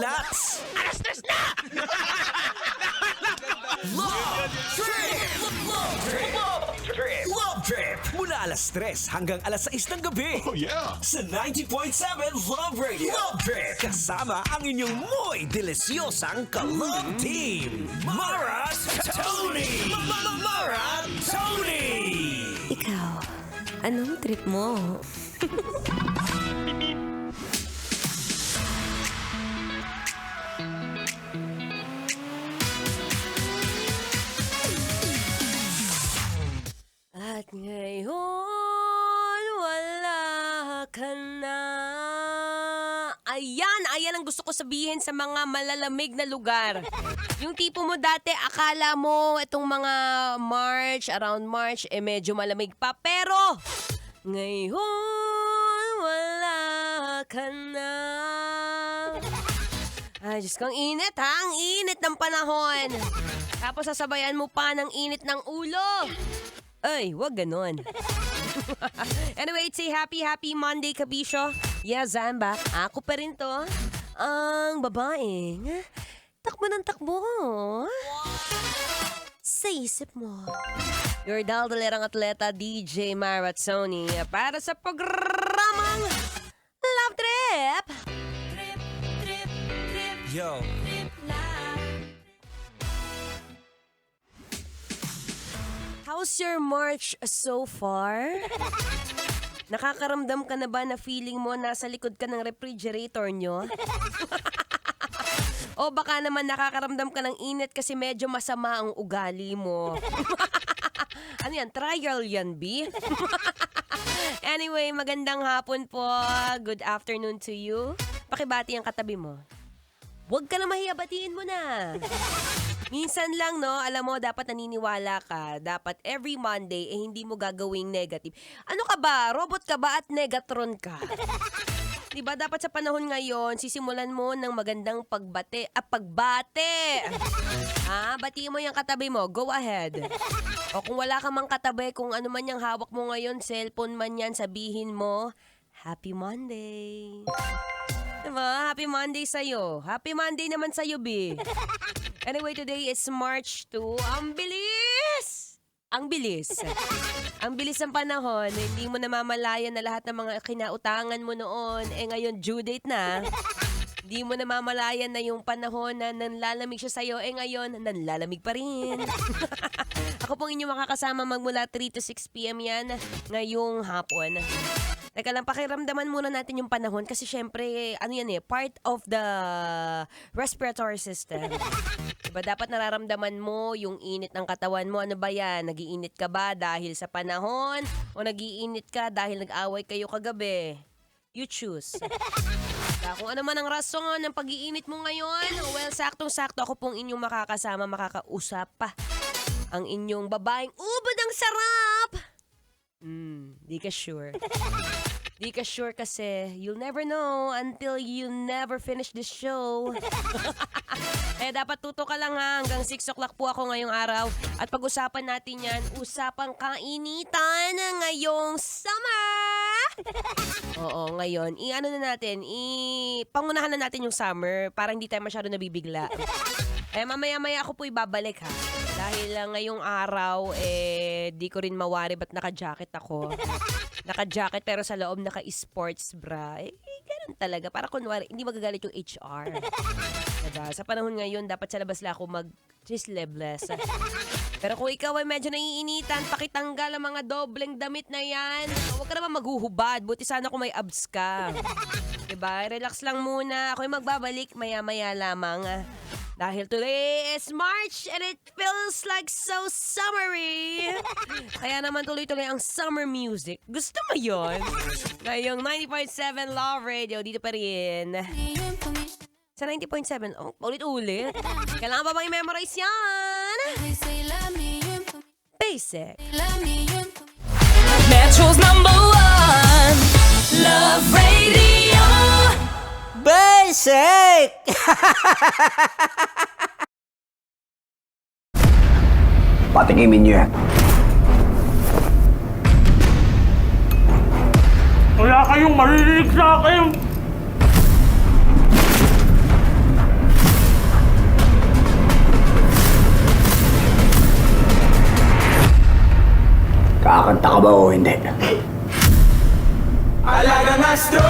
relax. Alas tres na! Love Trip! Love Trip! Love Trip! Mula alas 3 hanggang alas 6 ng gabi. Oh yeah! Sa 90.7 Love Radio. Love Trip! Kasama ang inyong muy delisyosang ka-love team. Mara Tony! Mara Tony! Ikaw, anong trip mo? At ngayon, wala ka na. Ayan ang gusto ko sabihin sa mga malalamig na lugar. Yung tipo mo dati, akala mo itong mga around March, medyo malamig pa. Pero, ngayon, wala ka na. Ay, Diyos ko, ang init ha? Ang init ng panahon. Tapos sasabayan mo pa ng init ng ulo. Ay, wag ganon. Anyway, it's a happy Monday, Kabisyo. Yes, I'm back. Ako pa rin to. Ang babaeng takbo ng takbo. Sa isip mo. Your daldalerang atleta, DJ Maratsoni, para sa programang Love Trip. Yo. How's your March so far? Nakakaramdam ka na ba na feeling mo nasa likod ka ng refrigerator nyo? O baka naman nakakaramdam ka ng init kasi medyo masama ang ugali mo. Ano yan? Trial yan, B? Anyway, magandang hapon po. Good afternoon to you. Pakibati ang katabi mo. Huwag ka na mahiya, batiin mo na. Minsan lang, no, alam mo, dapat naniniwala ka. Dapat every Monday, hindi mo gagawing negative. Ano ka ba? Robot ka ba at negatron ka? Diba, dapat sa panahon ngayon, sisimulan mo ng magandang pagbate. Batiin mo yung katabi mo. Go ahead. O kung wala ka mang katabi, kung ano man yung hawak mo ngayon, cellphone man yan, sabihin mo, Happy Monday. Diba? Happy Monday sa'yo. Happy Monday naman sa'yo, B. Anyway, today is March 2. Ang bilis! Ang bilis. Ang bilis ng panahon. Hindi mo namamalayan na lahat ng mga kinautangan mo noon. Ngayon, due date na. Hindi mo namamalayan na yung panahon na nanlalamig siya sa'yo. Ngayon, nanlalamig pa rin. Ako pong inyong makakasama magmula 3 to 6 p.m. yan ngayong hapon. Teka lang, pakiramdaman muna natin yung panahon kasi syempre, part of the respiratory system. Diba, dapat nararamdaman mo yung init ng katawan mo. Ano ba yan? Nag-iinit ka ba dahil sa panahon? O nag-iinit ka dahil nag-away kayo kagabi? You choose. Kung ano man ang rason ng pag-iinit mo ngayon, well, saktong-sakto ako pong inyong makakasama, makakausap pa. Ang inyong babaeng ubod ang sarap! Di ka sure. Di ka sure kasi you'll never know until you never finish this show. Dapat tuto ka lang ha. Hanggang 6 o'clock po ako ngayong araw. At pag-usapan natin yan, usapang kainitan ngayong summer! Oo, ngayon. Pangunahan na natin yung summer para hindi tayo masyado nabibigla. Mamaya-maya ako po ibabalik ha. Dahil ngayong araw, di ko rin mawari ba't naka-jacket ako. Naka-jacket pero sa loob naka-sports bra. Ganun talaga. Para kunwari, hindi magagalit yung HR. Diba? Sa panahon ngayon, dapat sa labas lang ako mag-sleeveless. Pero kung ikaw ay medyo naiinitan, pakitanggal ang mga dobleng damit na yan. Huwag ka naman maghuhubad. Buti sana kung may abs ka. Diba? Relax lang muna. Ako'y magbabalik maya-maya lamang. Dahil today is March and it feels like so summery. Kaya naman tuloy-tuloy ang summer music. Gusto mo yun? Ngayong 90.7 Love Radio, dito pa rin. Sa 90.7, ulit-ulit. Kailangan ba bang i-memorize yan? Basic. Metro's #1 Love Radio. Basic! Patikimin niyo yan. Wala kayong maririnig sa akin. Kakanta ka ba o hindi? Alagang astro